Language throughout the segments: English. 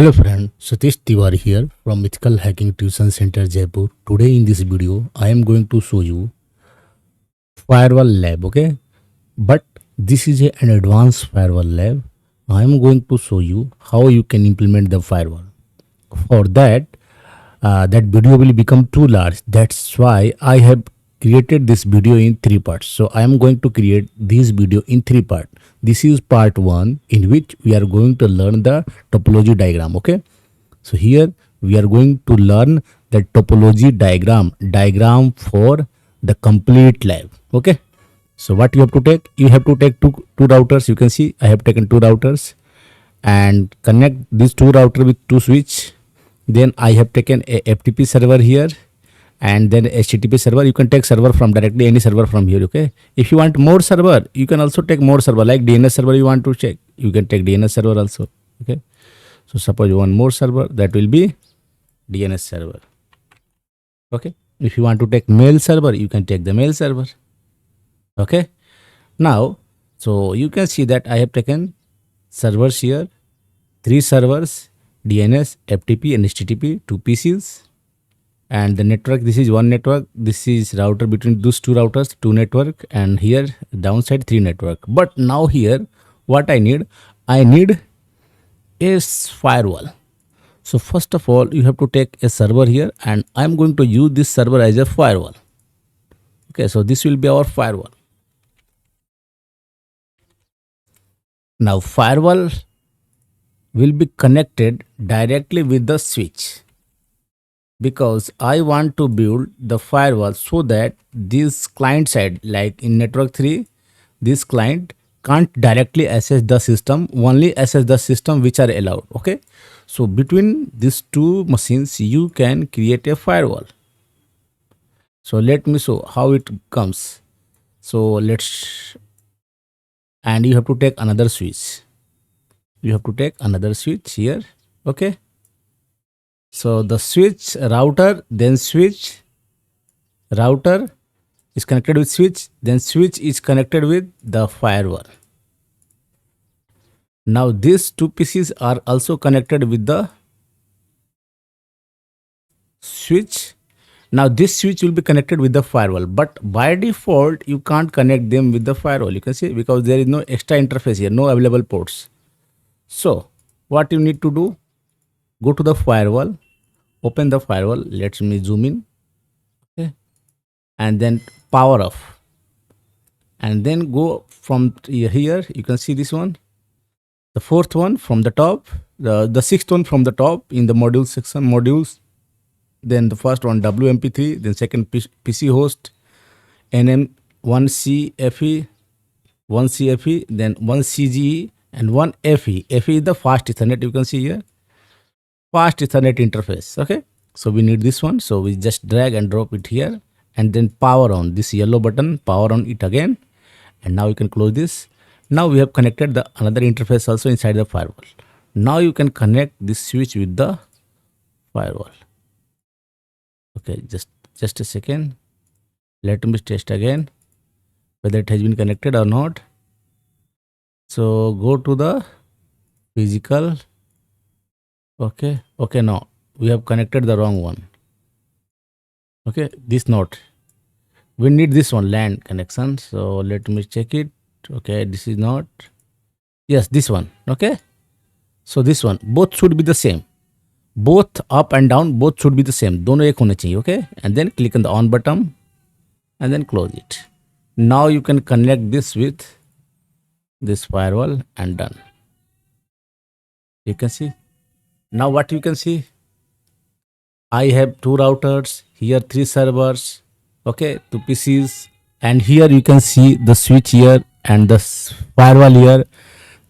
Hello friend, Satish Tiwary here from Ethical Hacking Tuition Center Jaipur. Today in this video, I am going to show you firewall lab, okay? But this is an advanced firewall lab. I am going to show you how you can implement the firewall. For that, that video will become too large. That's why I have created this video in 3 parts. So I am going to create this video in 3 parts. This is part 1 in which we are going to learn the topology diagram. Okay. So here we are going to learn the topology diagram for the complete lab. Okay. So what you have to take? You have to take two routers. You can see I have taken 2 routers and connect these 2 routers with 2 switch. Then I have taken a FTP server here and then HTTP server. You can take server from directly any server from here. Okay. If you want more server, you can also take more server, like DNS server you want to check. You can take DNS server also. Okay. So suppose you want more server, that will be DNS server. Okay. If you want to take mail server, you can take the mail server. Okay. Now, so you can see that I have taken servers here, 3 servers, DNS, FTP and HTTP, 2 PCs. And the network, this is one network, this is router between those 2 routers, 2 network, and here downside 3 network. But now here what I need a firewall. So first of all, you have to take a server here and I'm going to use this server as a firewall. Okay, so this will be our firewall. Now firewall will be connected directly with the switch, because I want to build the firewall so that this client side, like in network 3, this client can't directly access the system, only access the system which are allowed. Okay, so between these 2 machines you can create a firewall. So let me show how it comes. So and you have to take another switch. You have to take another switch here. Okay. So the switch router, then switch router is connected with switch, then switch is connected with the firewall. Now these 2 PCs are also connected with the switch. Now this switch will be connected with the firewall, but by default you can't connect them with the firewall. You can see, because there is no extra interface here, no available ports. So what you need to do, go to the firewall, open the firewall, let me zoom in, okay, and then power off, and then go from here. You can see this one, the 4th one from the top, the 6th one from the top in the module section, modules. Then the first one WMP3, then second PC host, NM, 1 CFE, 1 CFE, then 1 CGE and 1 FE. FE is the fast Ethernet. You can see here, fast Ethernet interface. Okay, so we need this one, so we just drag and drop it here, and then power on this yellow button, power on it again, and now you can close this. Now we have connected the another interface also inside the firewall. Now you can connect this switch with the firewall. Okay, just a second, let me test again whether it has been connected or not. So go to the physical. Okay, no, we have connected the wrong one. Okay, this not, we need this one, LAN connection. So let me check it. Okay, this is not, yes, this one. Okay, so this one, both should be the same, both up and down, both should be the same, dono ek hone chahiye. Okay, and then click on the on button and then close it. Now you can connect this with this firewall and done. You can see. Now what you can see, I have 2 routers here, 3 servers, okay, 2 PCs, and here you can see the switch here and the firewall here.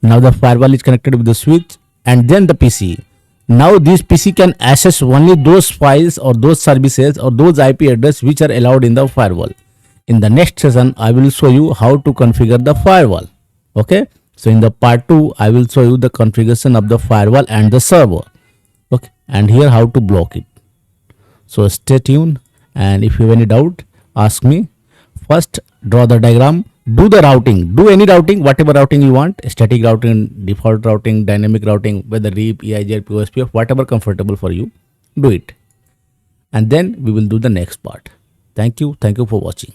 Now the firewall is connected with the switch and then the PC. Now this PC can access only those files or those services or those IP address which are allowed in the firewall. In the next session, I will show you how to configure the firewall. Okay, so in the part 2, I will show you the configuration of the firewall and the server. Okay, and here how to block it. So stay tuned, and if you have any doubt, ask me. First, draw the diagram Do the routing, do any routing, whatever routing you want, static routing, default routing, dynamic routing, whether REAP, EIGRP, OSPF, whatever comfortable for you, do it. And then we will do the next part. Thank you for watching.